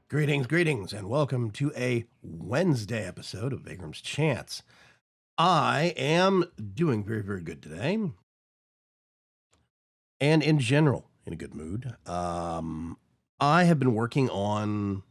Greetings, and welcome to a Wednesday episode of Vaygrim's Chance. I am doing very good today, and in general, in a good mood. I have been working on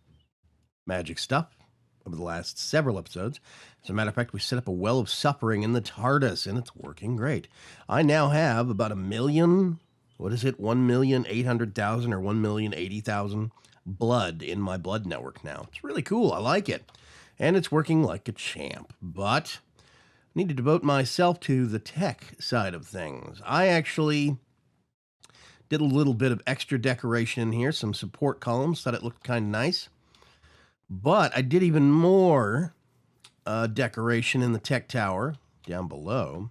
magic stuff over the last several episodes. As a matter of fact, we set up a well of suffering in the TARDIS, and it's working great. I now have about 1,000,000, what is it, 1,800,000 or 1,080,000 blood in my blood network now. It's really cool. I like it. And it's working like a champ. But I need to devote myself to the tech side of things. I actually did a little bit of extra decoration in here, some support columns, thought it looked kind of nice. But I did even more decoration in the tech tower down below.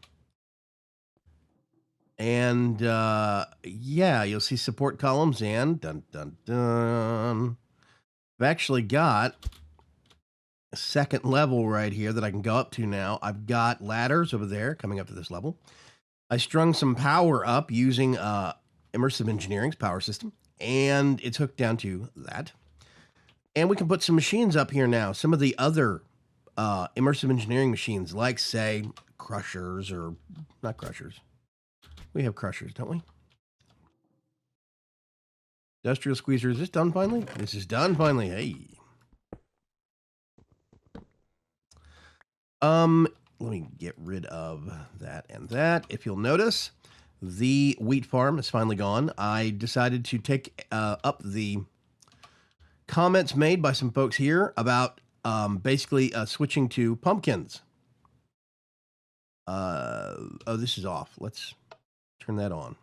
And yeah, you'll see support columns and dun dun dun. I've actually got a second level right here that I can go up to now. I've got ladders over there coming up to this level. I strung some power up using Immersive Engineering's power system, and it's hooked down to that. And we can put some machines up here now. Some of the other Immersive Engineering machines, like, say, crushers, or not crushers. We have crushers, don't we? Industrial squeezer. Is this done finally? This is done finally. Hey. Let me get rid of that and that. If you'll notice, the wheat farm is finally gone. I decided to take up the comments made by some folks here about basically switching to pumpkins. Oh, this is off. Let's turn that on.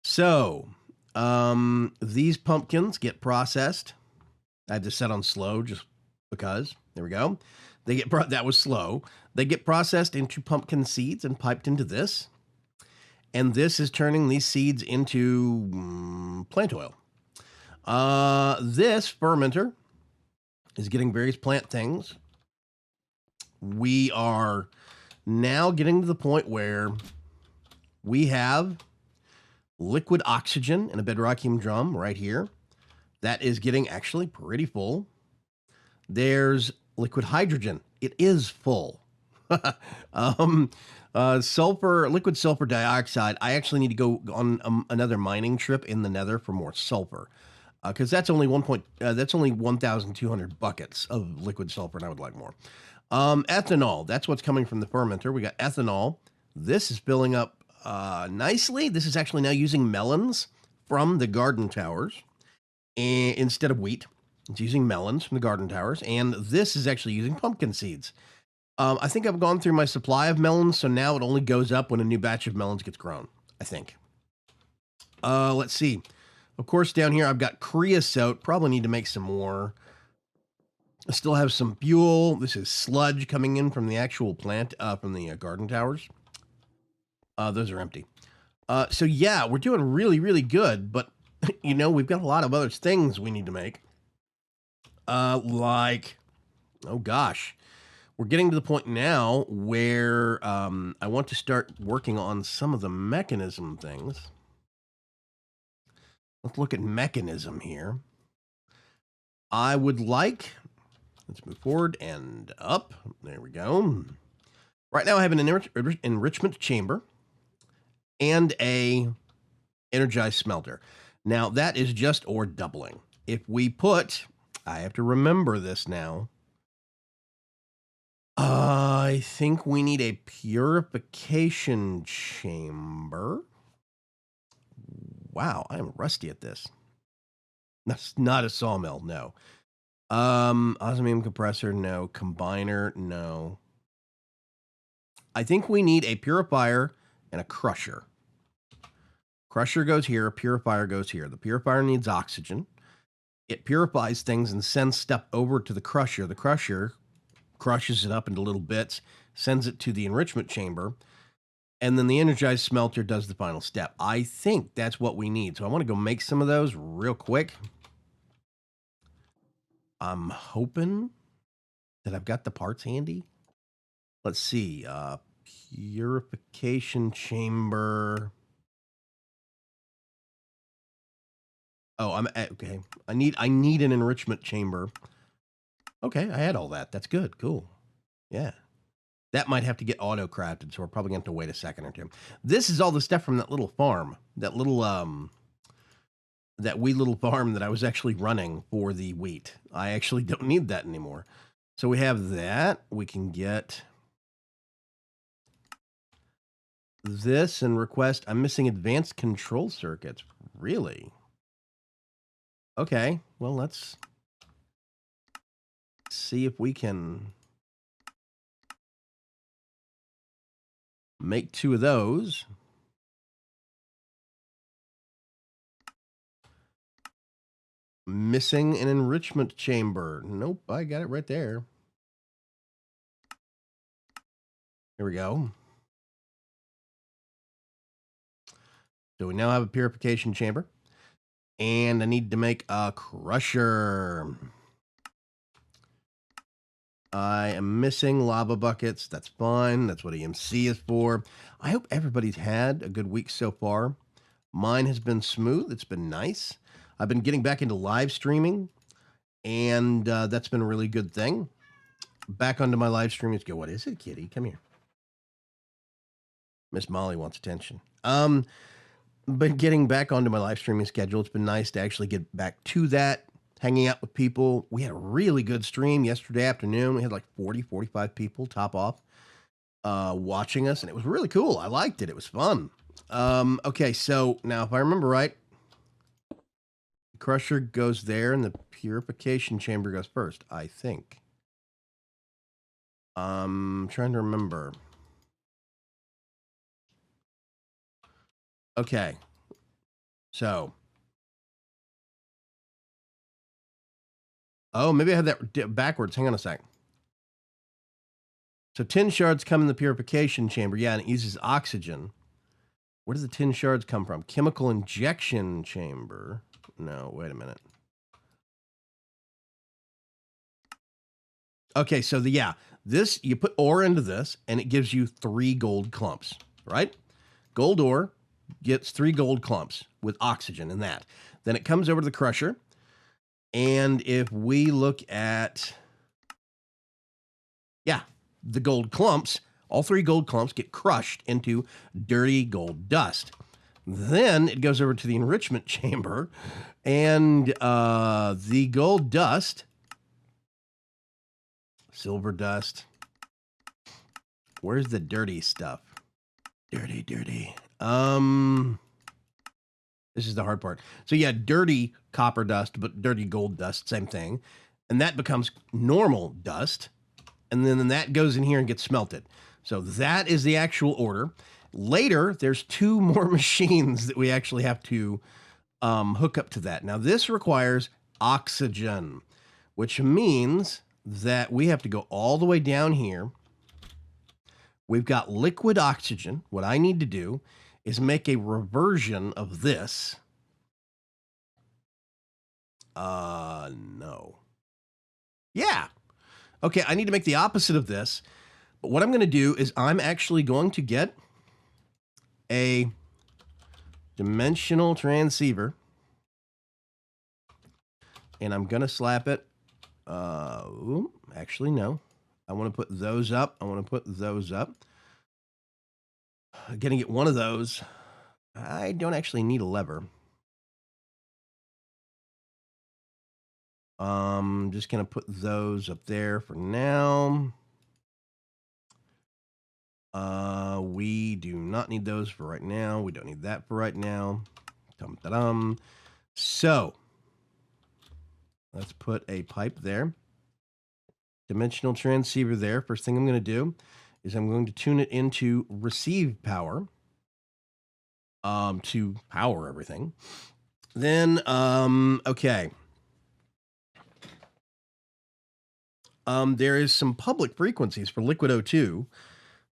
So, these pumpkins get processed. I had to set on slow just because. There we go. They get that was slow. They get processed into pumpkin seeds and piped into this. And this is turning these seeds into plant oil. This fermenter is getting various plant things. We are now getting to the point where we have liquid oxygen in a bedrockium drum right here. That is getting actually pretty full. There's liquid hydrogen. It is full. Sulfur, liquid sulfur dioxide. I actually need to go on another mining trip in the Nether for more sulfur, because that's only 1,200 buckets of liquid sulfur, and I would like more. Ethanol. That's what's coming from the fermenter. We got ethanol. This is filling up nicely. This is actually now using melons from the garden towers instead of wheat. It's using melons from the garden towers, and this is actually using pumpkin seeds. I think I've gone through my supply of melons, so now it only goes up when a new batch of melons gets grown, I think. Let's see. Of course, down here I've got creosote. Probably need to make some more. I still have some fuel. This is sludge coming in from the actual plant, from the garden towers. Those are empty. So yeah, we're doing really good, but you know, we've got a lot of other things we need to make. Like, oh gosh, we're getting to the point now where I want to start working on some of the mechanism things. Let's look at mechanism here. I would like, let's move forward and up. There we go. Right now I have an enrichment chamber and a energized smelter. Now that is just ore doubling. If we put, I have to remember this now. I think we need a purification chamber. Wow, I am rusty at this. That's not a sawmill, no. Osmium compressor, no. Combiner, no. I think we need a purifier and a crusher. Crusher goes here, purifier goes here. The purifier needs oxygen. It purifies things and sends stuff over to the crusher. The crusher crushes it up into little bits, sends it to the enrichment chamber, and then the energized smelter does the final step. I think that's what we need. So I want to go make some of those real quick. I'm hoping that I've got the parts handy. Let's see. Purification chamber. Oh, okay. I need an enrichment chamber. Okay, I had all that. That's good. Cool. Yeah. That might have to get auto-crafted, so we're probably going to have to wait a second or two. This is all the stuff from that little farm. That wee little farm that I was actually running for the wheat. I actually don't need that anymore. So we have that. We can get this and request. I'm missing advanced control circuits. Really? Okay. Well, let's see if we can make 2 of those. Missing an enrichment chamber. Nope, I got it right there. Here we go. So we now have a purification chamber. And I need to make a crusher. I am missing lava buckets. That's fine. That's what EMC is for. I hope everybody's had a good week so far. Mine has been smooth. It's been nice. I've been getting back into live streaming, and that's been a really good thing. Back onto my live stream. Let's go. What is it, kitty? Come here. Miss Molly wants attention. But getting back onto my live streaming schedule, it's been nice to actually get back to that, hanging out with people. We had a really good stream yesterday afternoon. We had like 40, 45 people top off watching us, and it was really cool. I liked it. It was fun. Okay, so now if I remember right, the crusher goes there and the purification chamber goes first, I think. Trying to remember. Okay. So. Oh, maybe I had that backwards. Hang on a sec. So 10 shards come in the purification chamber. Yeah, and it uses oxygen. Where does the 10 shards come from? Chemical injection chamber. No, wait a minute. Okay, so this, you put ore into this, and it gives you 3 gold clumps, right? Gold ore gets 3 gold clumps with oxygen in that. Then it comes over to the crusher, and if we look at, the gold clumps, all 3 gold clumps get crushed into dirty gold dust. Then it goes over to the enrichment chamber, and the gold dust, silver dust, where's the dirty stuff? Dirty. This is the hard part. So yeah, dirty copper dust, but dirty gold dust, same thing. And that becomes normal dust. And then that goes in here and gets smelted. So that is the actual order. Later, there's 2 more machines that we actually have to hook up to that. Now, this requires oxygen, which means that we have to go all the way down here. We've got liquid oxygen. What I need to do is make a reversion of this. No. Yeah. Okay, I need to make the opposite of this. But what I'm going to do is I'm actually going to get a dimensional transceiver. And I'm going to slap it. Actually, no. I want to put those up. I'm going to get one of those. I don't actually need a lever. Just going to put those up there for now. We do not need those for right now. We don't need that for right now. Dum-da-dum. So, let's put a pipe there. Dimensional transceiver there. First thing I'm going to do is I'm going to tune it into receive power to power everything. Then, okay. There is some public frequencies for liquid O2,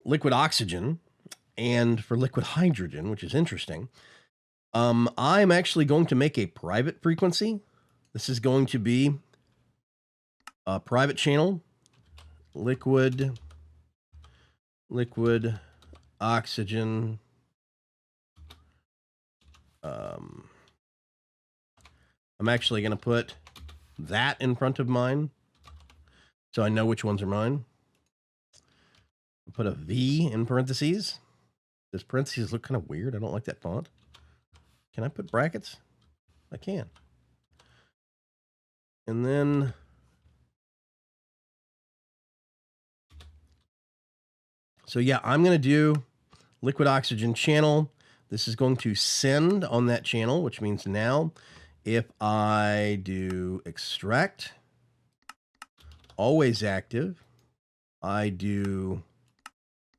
liquid oxygen, and for liquid hydrogen, which is interesting. I'm actually going to make a private frequency. This is going to be a private channel, liquid oxygen, I'm actually going to put that in front of mine so I know which ones are mine. I'll put a V in parentheses. Does parentheses look kind of weird? I don't like that font. Can I put brackets? I can. And then so yeah, I'm going to do liquid oxygen channel. This is going to send on that channel, which means now if I do extract, always active, I do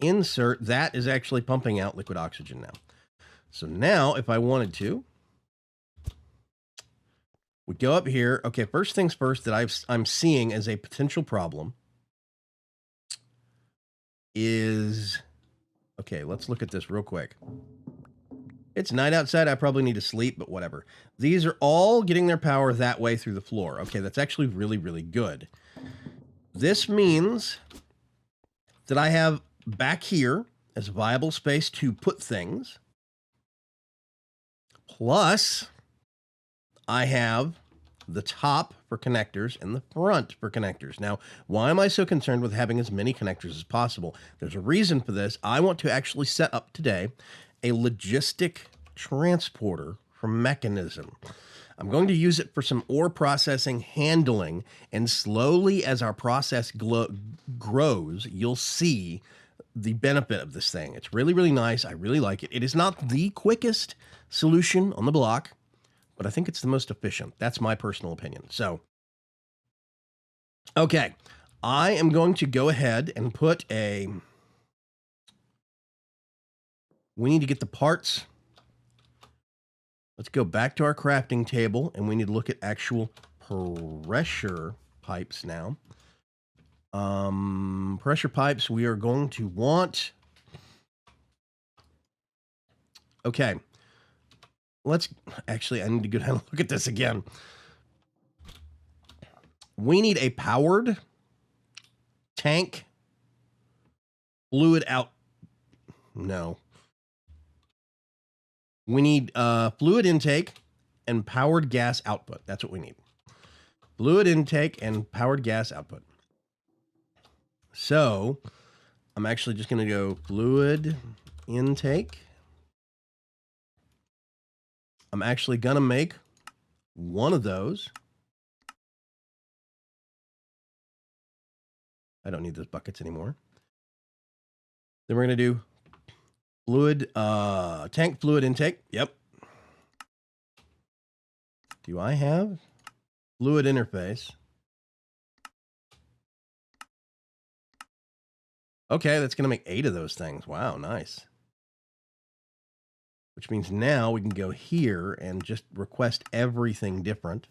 insert, that is actually pumping out liquid oxygen now. So now if I wanted to, we go up here. Okay, first things first that I'm seeing as a potential problem is, okay, let's look at this real quick. It's night outside. I probably need to sleep, but whatever. These are all getting their power that way through the floor. Okay, that's actually really, really good. This means that I have back here as a viable space to put things. Plus, I have the top for connectors and the front for connectors. Now, why am I so concerned with having as many connectors as possible? There's a reason for this. I want to actually set up today a logistic transporter from Mekanism. I'm going to use it for some ore processing handling, and slowly as our process grows, you'll see the benefit of this thing. It's really, really nice. I really like it. It is not the quickest solution on the block, but I think it's the most efficient. That's my personal opinion. So, okay, I am going to go ahead and put a, we need to get the parts. Let's go back to our crafting table, and we need to look at actual pressure pipes now. Pressure pipes, we are going to want, okay, let's, actually, I need to go down and look at this again. We need a powered tank fluid out. No. We need fluid intake and powered gas output. That's what we need. Fluid intake and powered gas output. So I'm actually just going to go fluid intake. I'm actually going to make one of those. I don't need those buckets anymore. Then we're going to do fluid, tank fluid intake. Yep. Do I have fluid interface? Okay, that's going to make 8 of those things. Wow, nice. Which means now we can go here and just request everything different.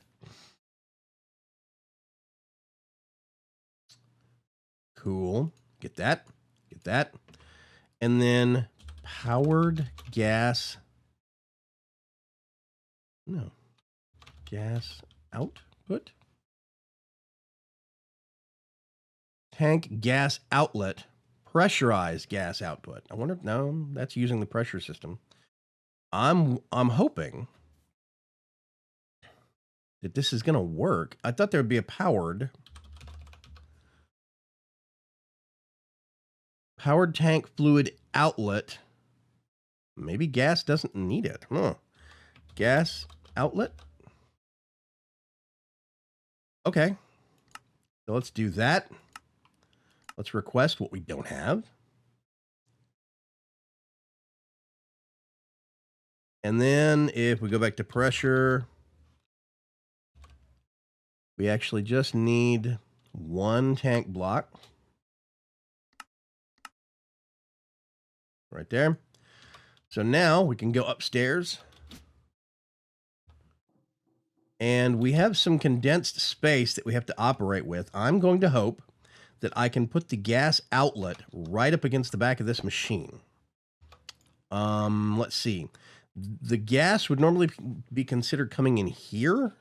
Cool. Get that. Get that. And then powered gas. No. Gas output. Tank gas outlet. Pressurized gas output. I wonder if, no, that's using the pressure system. I'm hoping that this is going to work. I thought there would be a powered tank fluid outlet. Maybe gas doesn't need it. Huh. Gas outlet. Okay. So let's do that. Let's request what we don't have. And then if we go back to pressure, we actually just need 1 tank block. Right there. So now we can go upstairs. And we have some condensed space that we have to operate with. I'm going to hope that I can put the gas outlet right up against the back of this machine. Let's see. The gas would normally be considered coming in here.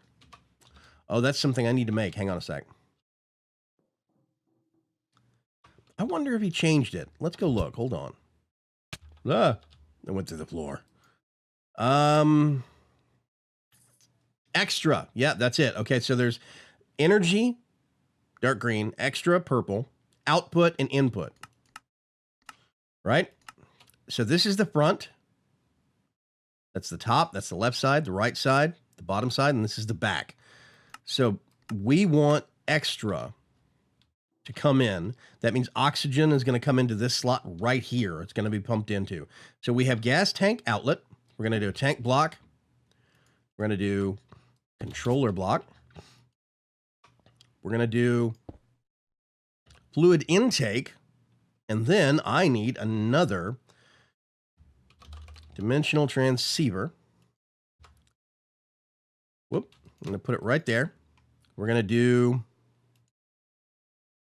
Oh, that's something I need to make. Hang on a sec. I wonder if he changed it. Let's go look. Hold on. Ah, it went through the floor. Extra. Yeah, that's it. Okay, so there's energy, dark green, extra, purple, output, and input. Right? So this is the front. That's the top. That's the left side, the right side, the bottom side, and this is the back. So we want extra to come in. That means oxygen is going to come into this slot right here. It's going to be pumped into. So we have gas tank outlet. We're going to do a tank block. We're going to do controller block. We're going to do fluid intake. And then I need another dimensional transceiver. Whoop. I'm going to put it right there. We're going to do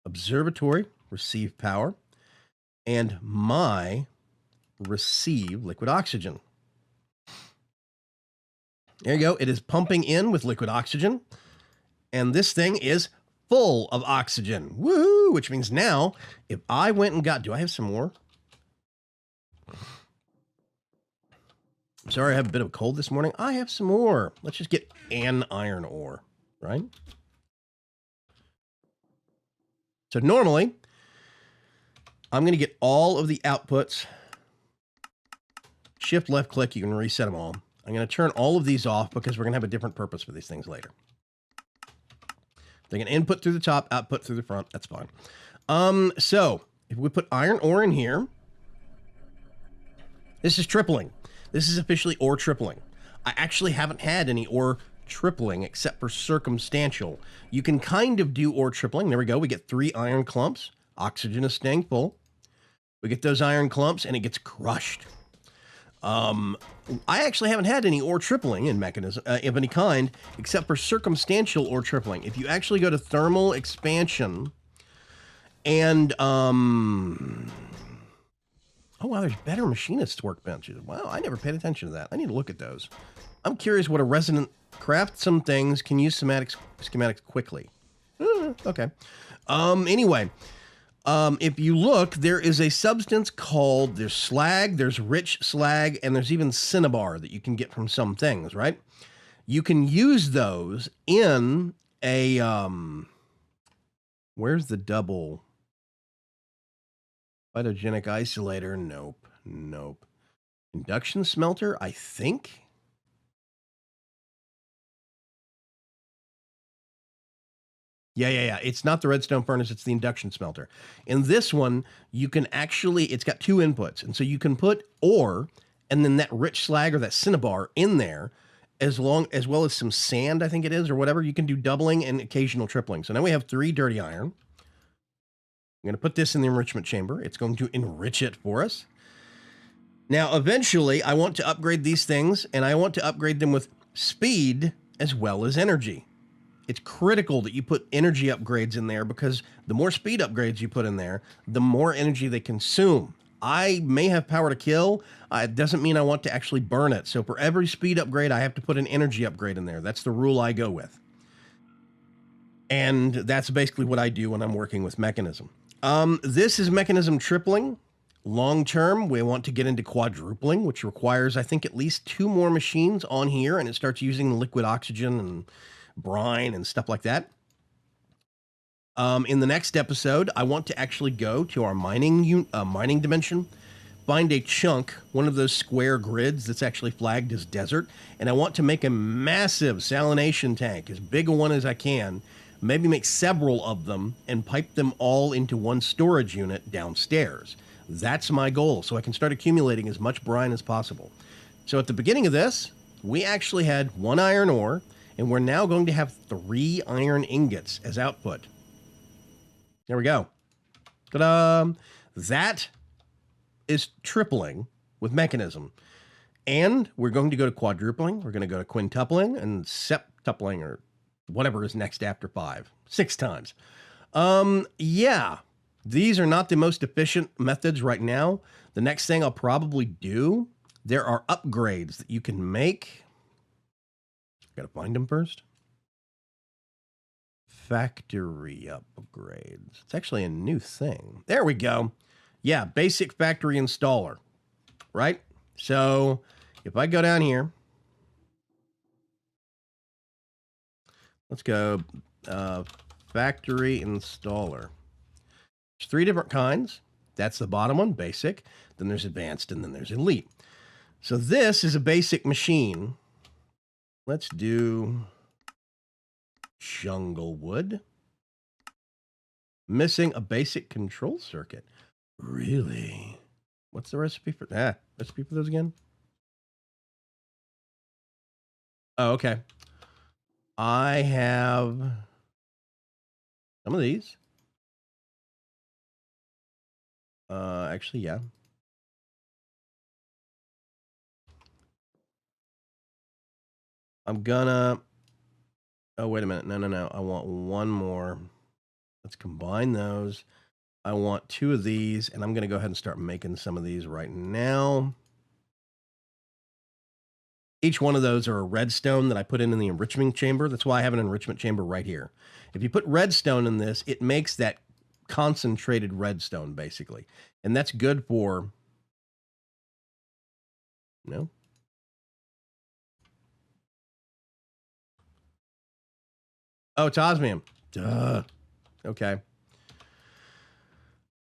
observatory, receive power, and my receive liquid oxygen. There you go. It is pumping in with liquid oxygen. And this thing is full of oxygen. Woohoo! Which means now, if I went and got... Do I have some more? I'm sorry, I have a bit of a cold this morning. I have some more. Let's just get an iron ore, right? So normally, I'm going to get all of the outputs. Shift left click, you can reset them all. I'm going to turn all of these off because we're going to have a different purpose for these things later. They can input through the top, output through the front. That's fine. So if we put iron ore in here, this is tripling. This is officially ore tripling. I actually haven't had any ore tripling except for circumstantial. You can kind of do ore tripling. There we go. We get 3 iron clumps. Oxygen is staying full. We get those iron clumps and it gets crushed. I actually haven't had any ore tripling in Mekanism of any kind except for circumstantial ore tripling. If you actually go to thermal expansion and oh wow, there's better machinist workbenches. Wow, I never paid attention to that. I need to look at those. I'm curious what a resonant craft some things, can use schematics quickly. Okay. Anyway, if you look, there is a substance called, there's slag, there's rich slag, and there's even cinnabar that you can get from some things, right? You can use those in a, where's the double? Phytogenic isolator? Nope. Nope. Induction smelter, I think. Yeah. It's not the redstone furnace, it's the induction smelter. In this one, you can actually, it's got 2 inputs. And so you can put ore and then that rich slag or that cinnabar in there as well as some sand, I think it is, or whatever. You can do doubling and occasional tripling. So now we have 3 dirty iron. I'm going to put this in the enrichment chamber. It's going to enrich it for us. Now, eventually, I want to upgrade these things, and I want to upgrade them with speed as well as energy. It's critical that you put energy upgrades in there because the more speed upgrades you put in there, the more energy they consume. I may have power to kill. It doesn't mean I want to actually burn it. So for every speed upgrade, I have to put an energy upgrade in there. That's the rule I go with. And that's basically what I do when I'm working with Mekanism. This is Mekanism tripling. Long term, we want to get into quadrupling, which requires, I think, at least 2 more machines on here, and it starts using liquid oxygen and brine and stuff like that. In the next episode, I want to actually go to our mining dimension, find a chunk, one of those square grids that's actually flagged as desert, and I want to make a massive salination tank, as big a one as I can, maybe make several of them, and pipe them all into one storage unit downstairs. That's my goal, so I can start accumulating as much brine as possible. So at the beginning of this, we actually had 1 iron ore, and we're now going to have 3 iron ingots as output. There we go. Ta-da! That is tripling with Mekanism. And we're going to go to quadrupling, we're going to go to quintupling, and septupling, or whatever is next after 5. 6 times. Yeah. These are not the most efficient methods right now. The next thing I'll probably do, there are upgrades that you can make. Gotta find them first. Factory upgrades. It's actually a new thing. There we go. Yeah, basic factory installer. Right? So if I go down here, Let's go factory installer. There's 3 different kinds. That's the bottom one, basic. Then there's advanced, and then there's elite. So this is a basic machine. Let's do jungle wood. Missing a basic control circuit. Really? What's the recipe for recipe for those again? Oh, okay. I have some of these. Actually, yeah. I'm gonna... Oh, wait a minute. No. I want one more. Let's combine those. I want 2 of these, and I'm gonna go ahead and start making some of these right now. Each one of those are a redstone that I put in the enrichment chamber. That's why I have an enrichment chamber right here. If you put redstone in this, it makes that concentrated redstone, basically. And that's good for... No? Oh, it's osmium. Duh. Okay.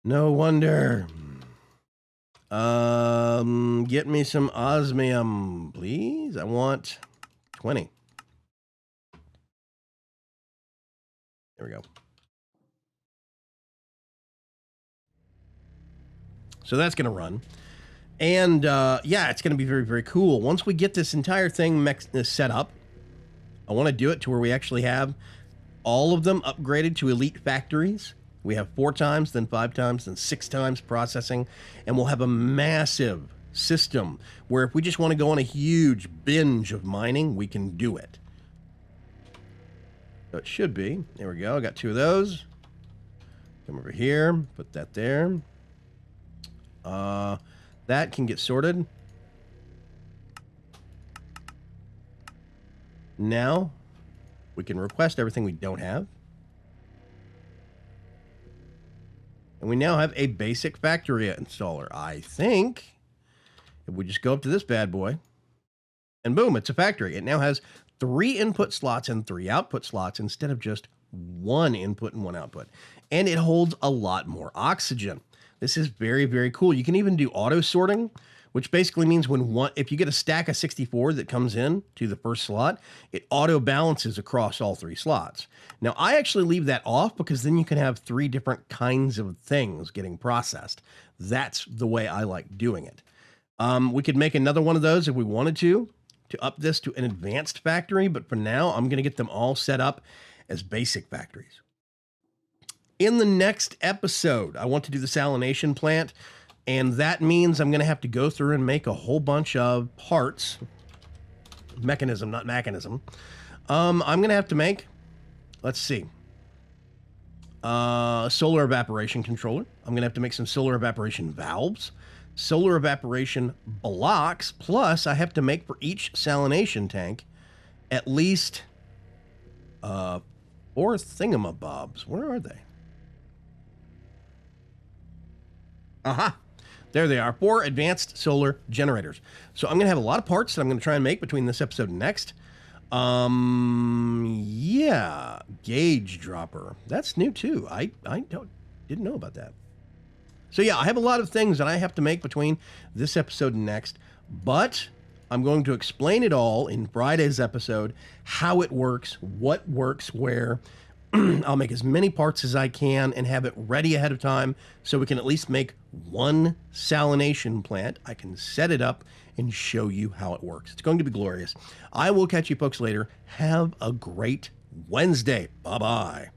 No wonder. Get me some osmium, please. I want 20. There we go. So that's going to run. And yeah, it's going to be very, very cool. Once we get this entire thing set up, I want to do it to where we actually have all of them upgraded to elite factories. We have 4 times, then 5 times, then 6 times processing. And we'll have a massive system where if we just want to go on a huge binge of mining, we can do it. So it should be. There we go. I got 2 of those. Come over here. Put that there. That can get sorted. Now, we can request everything we don't have. And we now have a basic factory installer. I think if we just go up to this bad boy, and boom, it's a factory. It now has 3 input slots and 3 output slots instead of just 1 input and 1 output. And it holds a lot more oxygen. This is very, very cool. You can even do auto sorting, which basically means if you get a stack of 64 that comes in to the first slot, it auto balances across all 3 slots. Now, I actually leave that off because then you can have 3 different kinds of things getting processed. That's the way I like doing it. We could make another one of those if we wanted to up this to an advanced factory, but for now, I'm going to get them all set up as basic factories. In the next episode, I want to do the salination plant, and that means I'm going to have to go through and make a whole bunch of parts. Mechanism, not mechanism. I'm going to have to make, let's see, solar evaporation controller. I'm going to have to make some solar evaporation valves, solar evaporation blocks, plus I have to make for each salination tank at least 4 thingamabobs. Where are they? Aha! There they are, 4 advanced solar generators. So I'm going to have a lot of parts that I'm going to try and make between this episode and next. Yeah, gauge dropper. That's new too. I didn't know about that. So yeah, I have a lot of things that I have to make between this episode and next, but I'm going to explain it all in Friday's episode, how it works, what works where. I'll make as many parts as I can and have it ready ahead of time so we can at least make 1 salination plant. I can set it up and show you how it works. It's going to be glorious. I will catch you folks later. Have a great Wednesday. Bye-bye.